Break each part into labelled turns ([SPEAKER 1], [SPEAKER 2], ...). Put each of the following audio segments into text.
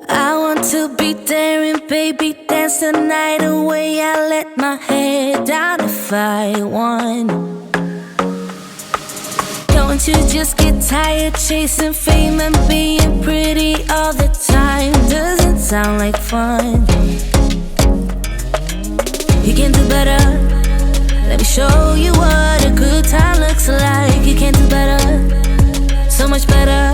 [SPEAKER 1] I want to be daring, baby, dance the night away. I let my head down if I won. Don't you just get tired chasing fame and being pretty all the time? Doesn't sound like fun. You can do better. Let me show you what a good time looks like. You can do better, so much better.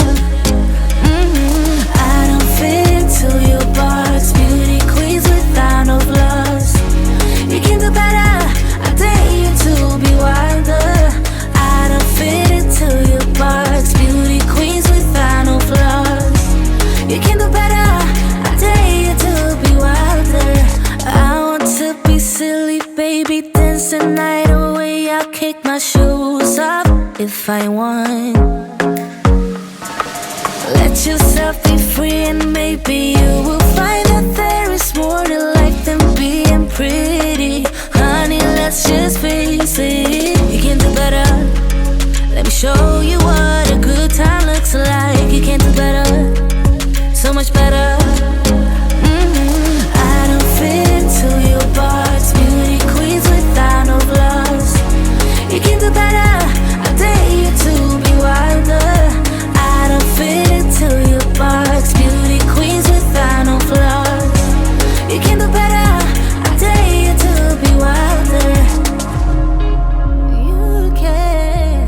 [SPEAKER 1] I don't fit into your box. Beauty queens without no flaws. You can do better. I dare you to be wilder. I don't fit into your box. Beauty queens without no flaws. You can do better. I dare you to be wilder. I want to be silly, baby, dance the night away. I'll kick my shoes off if I want. Let yourself be free and maybe you will find that there is more to life than being pretty. Honey, let's just face it. You can do better. Let me show you what a good time looks like. You can do better, so much better. I don't fit into your box. Beauty queens without no flaws. You can do better. I dare you to be wilder. I don't fit into your box. Beauty queens without no flaws. You can do better. I dare you to be wilder. You can.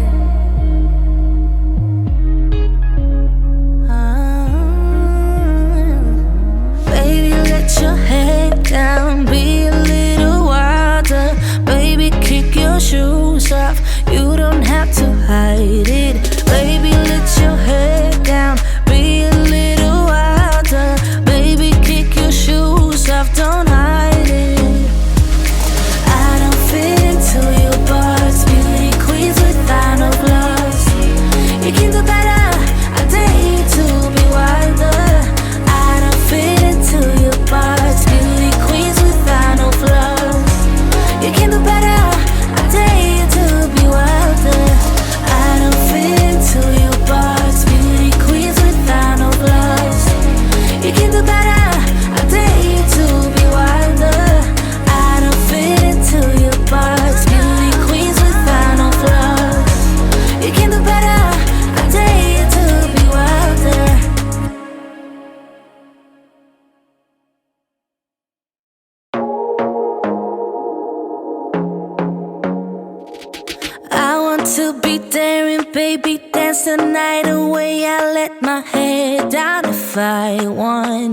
[SPEAKER 1] Baby, let your head down. Be a little wilder. Baby, kick your shoes off. You don't have to hide it. Baby, let your head down. Be a little wilder. Baby, kick your shoes off. Don't hide it. I don't fit into your box. Beauty queens without no flaws. You can do better. I dare you to be wilder. I don't fit into your box. Beauty queens without no flaws. You can do better. I dare you to be wilder. I don't fit into your box. Beauty queens without no flaws. You can do better. I dare you to be wilder. I don't fit into your box. Beauty queens without no flaws. You can do better. I dare you to be wilder. I want to be daring, baby, dance the night away. I let my head down if I won.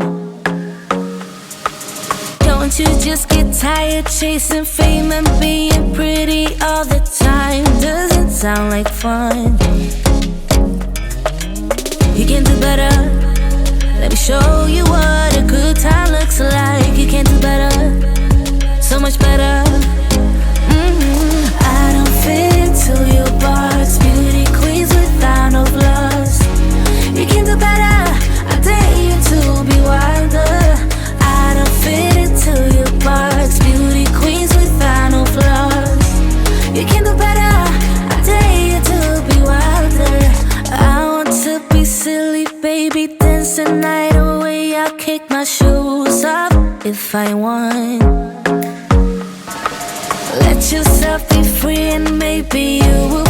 [SPEAKER 1] Don't you just get tired chasing fame and being pretty all the time? Doesn't sound like fun. You can do better. Let me show you what a good time looks like. You can do better, so much better. I don't fit into your box. Beauty queens without no flaws. You can do better. I dare you to be wilder. I don't fit into your box. Beauty queens without no flaws. You can do better. I dare you to be wilder. I want to be silly, baby, dance the night away. I'll kick my shoes off if I want. Let yourself be free and maybe you will